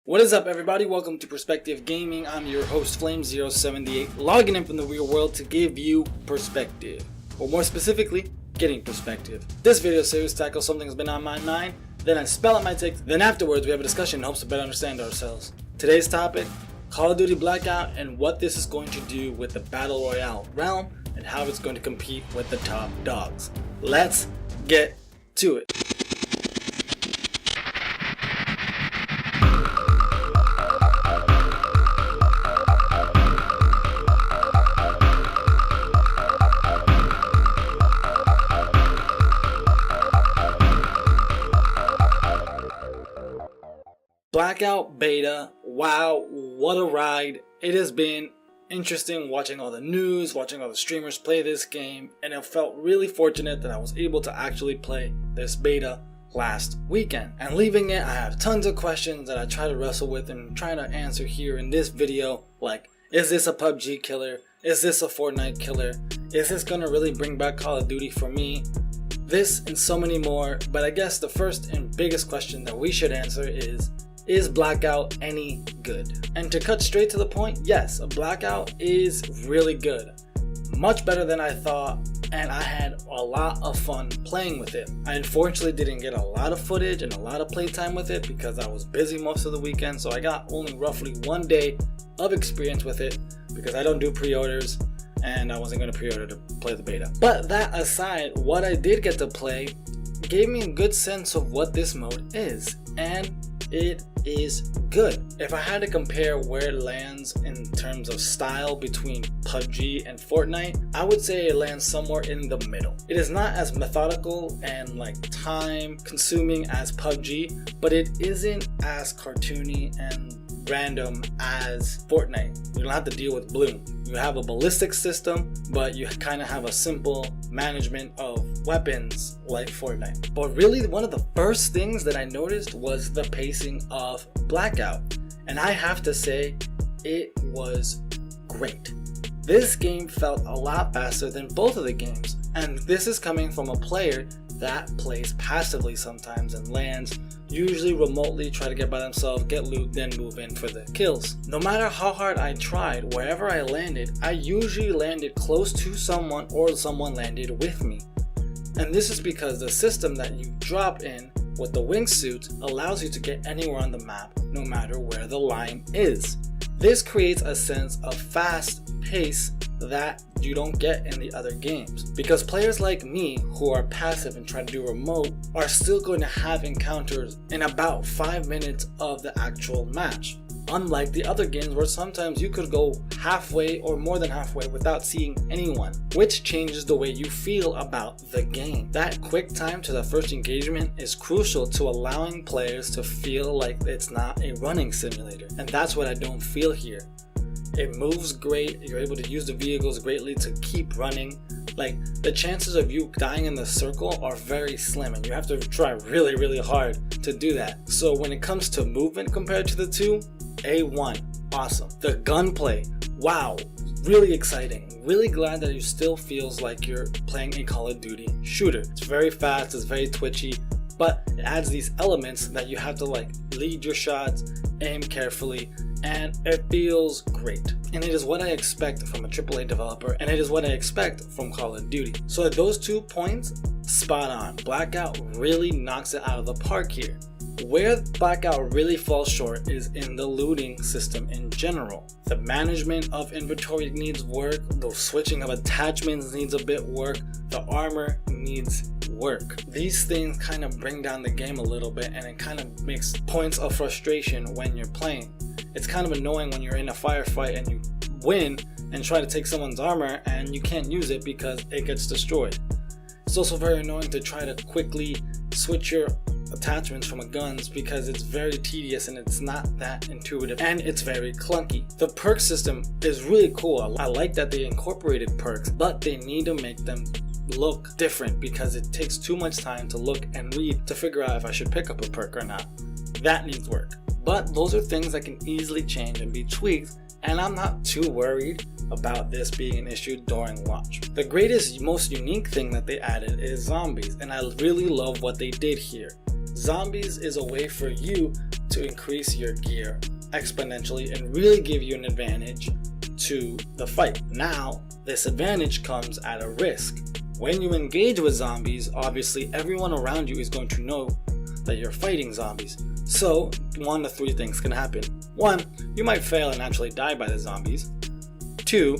What is up, everybody? Welcome to Perspective Gaming. I'm your host Flame078, logging in from the real world to give you perspective, or more specifically, getting perspective. This video series tackles something that's been on my mind, then I spell out my takes, then afterwards we have a discussion in hopes to better understand ourselves. Today's topic, Call of Duty Blackout and what this is going to do with the Battle Royale realm and how it's going to compete with the top dogs. Let's get to it. Blackout Beta, wow, what a ride. It has been interesting watching all the news, watching all the streamers play this game, and I felt really fortunate that I was able to actually play this beta last weekend. And leaving it, I have tons of questions that I try to wrestle with and try to answer here in this video, like, is this a PUBG killer? Is this a Fortnite killer? Is this gonna really bring back Call of Duty for me? This and so many more, but I guess the first and biggest question that we should answer is Blackout any good? And to cut straight to the point, yes, Blackout is really good. Much better than I thought, and I had a lot of fun playing with it. I unfortunately didn't get a lot of footage and a lot of playtime with it because I was busy most of the weekend, so I got only roughly 1 day of experience with it because I don't do pre-orders and I wasn't going to pre-order to play the beta. But that aside, what I did get to play gave me a good sense of what this mode is, and it is good. If I had to compare where it lands in terms of style between PUBG and Fortnite, I would say it lands somewhere in the middle. It is not as methodical and time consuming as PUBG, but it isn't as cartoony and random as Fortnite. You don't have to deal with bloom. You have a ballistic system, but you kind of have a simple management of weapons like Fortnite. But really, one of the first things that I noticed was the pacing of Blackout, and I have to say it was great. This game felt a lot faster than both of the games, and this is coming from a player that plays passively sometimes and lands usually remotely, try to get by themselves, get loot, then move in for the kills. No matter how hard I tried, wherever I landed, I usually landed close to someone or someone landed with me. And this is because the system that you drop in with the wingsuit allows you to get anywhere on the map, no matter where the line is. This creates a sense of fast pace that you don't get in the other games, because players like me who are passive and try to do remote are still going to have encounters in about 5 minutes of the actual match, unlike the other games where sometimes you could go halfway or more than halfway without seeing anyone, which changes the way you feel about the game. That quick time to the first engagement is crucial to allowing players to feel like it's not a running simulator, and that's what I don't feel here. It moves great, you're able to use the vehicles greatly to keep running. Like, the chances of you dying in the circle are very slim, and you have to try really hard to do that. So when it comes to movement compared to the two, A1, awesome. The gunplay, wow, really exciting. Really glad that it still feels like you're playing a Call of Duty shooter. It's very fast, it's very twitchy, but it adds these elements that you have to lead your shots, aim carefully, and it feels great. And it is what I expect from a AAA developer, and it is what I expect from Call of Duty. So at those 2 points, spot on. Blackout really knocks it out of the park here. Where Blackout really falls short is in the looting system in general. The management of inventory needs work, the switching of attachments needs a bit work, the armor needs work. These things kind of bring down the game a little bit, and it kind of makes points of frustration when you're playing. It's kind of annoying when you're in a firefight and you win and try to take someone's armor and you can't use it because it gets destroyed. It's also very annoying to try to quickly switch your attachments from a guns because it's very tedious and it's not that intuitive and it's very clunky. The perk system is really cool. I like that they incorporated perks, but they need to make them look different because it takes too much time to look and read to figure out if I should pick up a perk or not. That needs work. But those are things that can easily change and be tweaked, and I'm not too worried about this being an issue during launch. The greatest, most unique thing that they added is zombies, and I really love what they did here. Zombies is a way for you to increase your gear exponentially and really give you an advantage to the fight. Now, this advantage comes at a risk. When you engage with zombies, obviously everyone around you is going to know that you're fighting zombies. So, one of three things can happen. One, you might fail and actually die by the zombies. Two,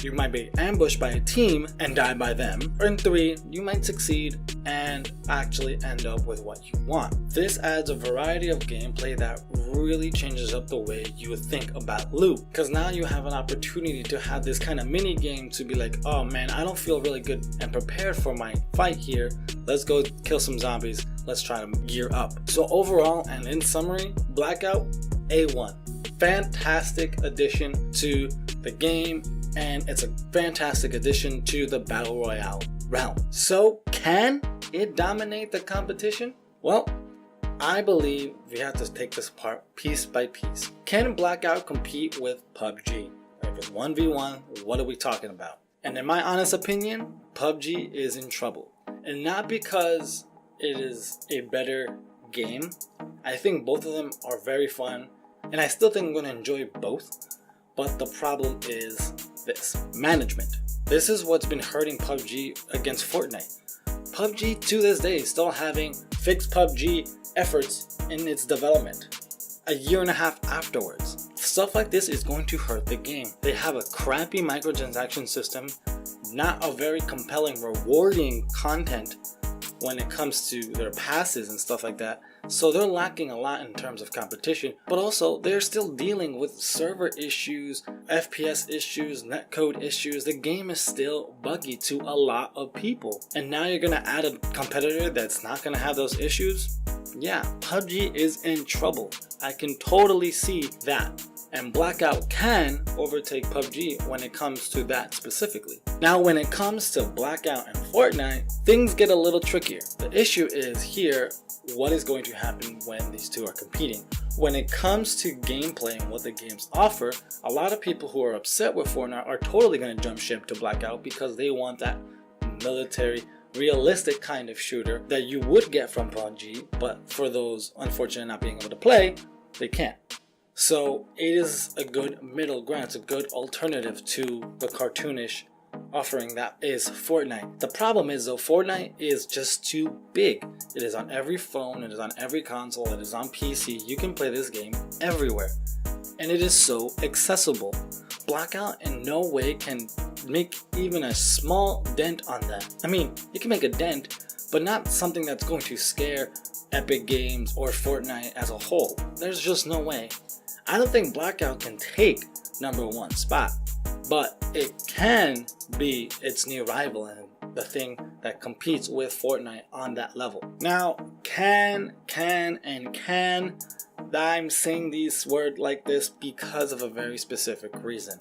you might be ambushed by a team and die by them. And three, you might succeed and actually end up with what you want. This adds a variety of gameplay that really changes up the way you think about loot. Because now you have an opportunity to have this kind of mini game to be like, oh man, I don't feel really good and prepared for my fight here. Let's go kill some zombies. Let's try to gear up. So overall and in summary, Blackout A1. Fantastic addition to the game, and it's a fantastic addition to the Battle Royale realm. So can it dominate the competition? Well, I believe we have to take this apart piece by piece. Can Blackout compete with PUBG? If it's 1v1, what are we talking about? And in my honest opinion, PUBG is in trouble. And not because it is a better game. I think both of them are very fun, and I still think I'm going to enjoy both. But the problem is this: management. This is what's been hurting PUBG against Fortnite. PUBG to this day is still having fixed PUBG efforts in its development a year and a half afterwards. Stuff like this is going to hurt the game. They have a crappy microtransaction system, not a very compelling, rewarding content when it comes to their passes and stuff like that. So they're lacking a lot in terms of competition, but also they're still dealing with server issues, FPS issues, netcode issues. The game is still buggy to a lot of people. And now you're gonna add a competitor that's not gonna have those issues? Yeah, PUBG is in trouble. I can totally see that. And Blackout can overtake PUBG when it comes to that specifically. Now when it comes to Blackout and Fortnite, things get a little trickier. The issue is here, what is going to happen when these two are competing? When it comes to gameplay and what the games offer, a lot of people who are upset with Fortnite are totally going to jump ship to Blackout because they want that military, realistic kind of shooter that you would get from PUBG, but for those unfortunate not being able to play, they can't. So it is a good middle ground. It's a good alternative to the cartoonish offering that is Fortnite. The problem is though, Fortnite is just too big. It is on every phone, it is on every console, it is on PC. You can play this game everywhere. And it is so accessible. Blackout in no way can make even a small dent on that. I mean, you can make a dent, but not something that's going to scare Epic Games or Fortnite as a whole. There's just no way. I don't think Blackout can take #1 spot, but it can be its new rival and the thing that competes with Fortnite on that level. Now, I'm saying these words like this because of a very specific reason.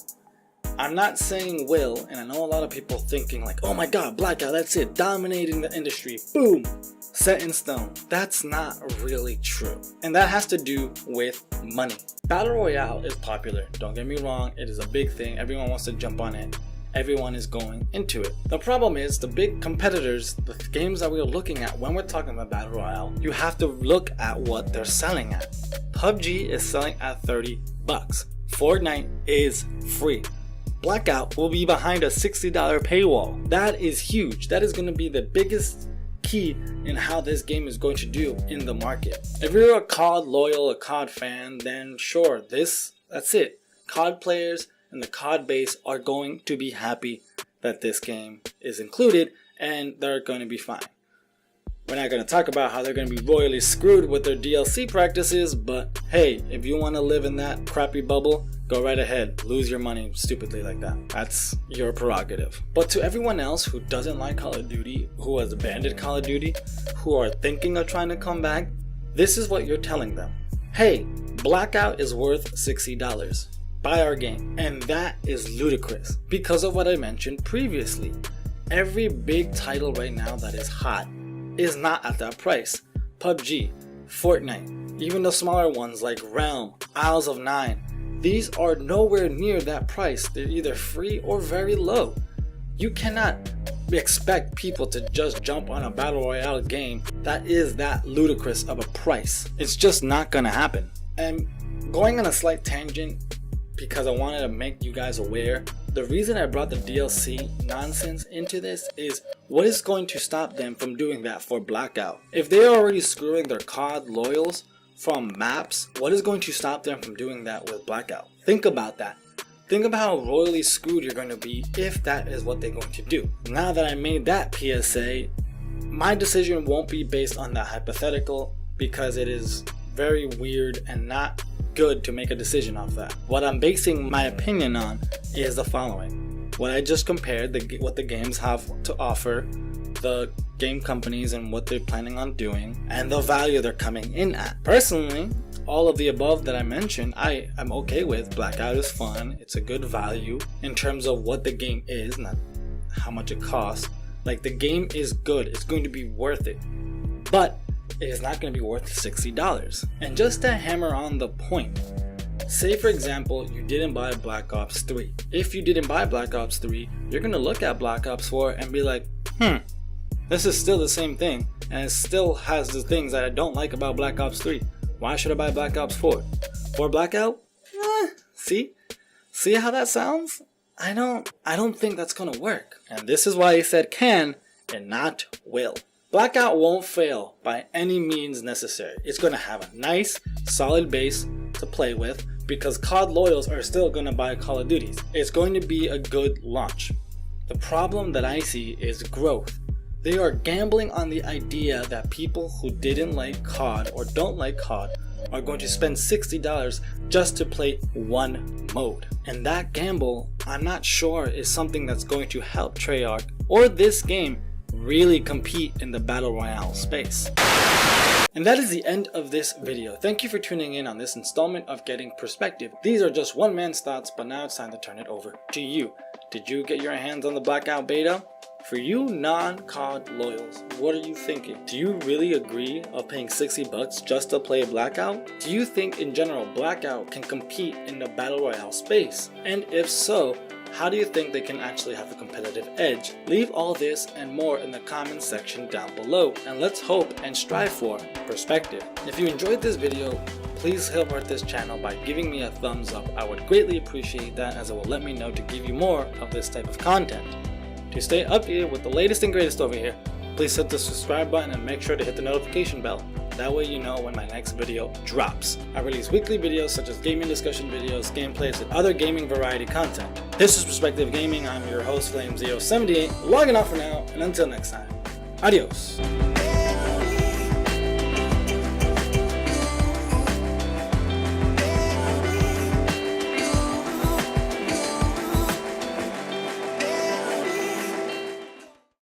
I'm not saying will, and I know a lot of people thinking like, oh my god, Blackout, that's it, dominating the industry, boom, set in stone. That's not really true. And that has to do with money. Battle Royale is popular, don't get me wrong, it is a big thing, everyone wants to jump on it. Everyone is going into it. The problem is the big competitors, the games that we're looking at when we're talking about Battle Royale, you have to look at what they're selling at. PUBG is selling at $30. Fortnite is free. Blackout will be behind a $60 paywall. That is huge. That is going to be the biggest key in how this game is going to do in the market. If you're a COD loyal, a COD fan, then sure, that's it. COD players and the COD base are going to be happy that this game is included, and they're going to be fine. We're not going to talk about how they're going to be royally screwed with their DLC practices, but hey, if you want to live in that crappy bubble, go right ahead. Lose your money stupidly like that. That's your prerogative. But to everyone else who doesn't like Call of Duty, who has abandoned Call of Duty, who are thinking of trying to come back, this is what you're telling them. Hey, Blackout is worth $60. Buy our game. And that is ludicrous because of what I mentioned previously. Every big title right now that is hot is not at that price. PUBG, Fortnite, even the smaller ones like Realm, Isles of Nine, these are nowhere near that price. They're either free or very low. You cannot expect people to just jump on a Battle Royale game that is that ludicrous of a price. It's just not gonna happen. And going on a slight tangent, because I wanted to make you guys aware, the reason I brought the DLC nonsense into this is what is going to stop them from doing that for Blackout? If they're already screwing their COD loyals from maps, what is going to stop them from doing that with Blackout? Think about that. Think about how royally screwed you're going to be if that is what they're going to do. Now that I made that PSA, my decision won't be based on that hypothetical because it is very weird and not good to make a decision off that. What I'm basing my opinion on is the following. What I just compared, what the games have to offer, the game companies and what they're planning on doing, and the value they're coming in at. Personally, all of the above that I mentioned, I am okay with. Blackout is fun. It's a good value in terms of what the game is, not how much it costs. Like, the game is good. It's going to be worth it. But it is not going to be worth $60. And just to hammer on the point, say for example you didn't buy Black Ops 3. If you didn't buy Black Ops 3, you're going to look at Black Ops 4 and be like, this is still the same thing and it still has the things that I don't like about Black Ops 3. Why should I buy Black Ops 4? For Blackout? See how that sounds? I don't think that's going to work. And this is why I said can and not will. Blackout won't fail by any means necessary. It's going to have a nice, solid base to play with because COD loyals are still going to buy Call of Duties. It's going to be a good launch. The problem that I see is growth. They are gambling on the idea that people who didn't like COD or don't like COD are going to spend $60 just to play one mode. And that gamble, I'm not sure is something that's going to help Treyarch or this game really compete in the Battle Royale space. And that is the end of this video. Thank you for tuning in on this installment of Getting Perspective. These are just one man's thoughts, but now it's time to turn it over to you. Did you get your hands on the Blackout beta? For you non-COD loyals, what are you thinking? Do you really agree of paying $60 just to play Blackout? Do you think in general Blackout can compete in the Battle Royale space? And if so, how do you think they can actually have a competitive edge? Leave all this and more in the comments section down below, and let's hope and strive for perspective. If you enjoyed this video, please help out this channel by giving me a thumbs up. I would greatly appreciate that, as it will let me know to give you more of this type of content. To stay updated with the latest and greatest over here, please hit the subscribe button and make sure to hit the notification bell. That way you know when my next video drops. I release weekly videos such as gaming discussion videos, gameplays, and other gaming variety content. This is Perspective Gaming. I'm your host, Flame078, logging off for now, and until next time, adios.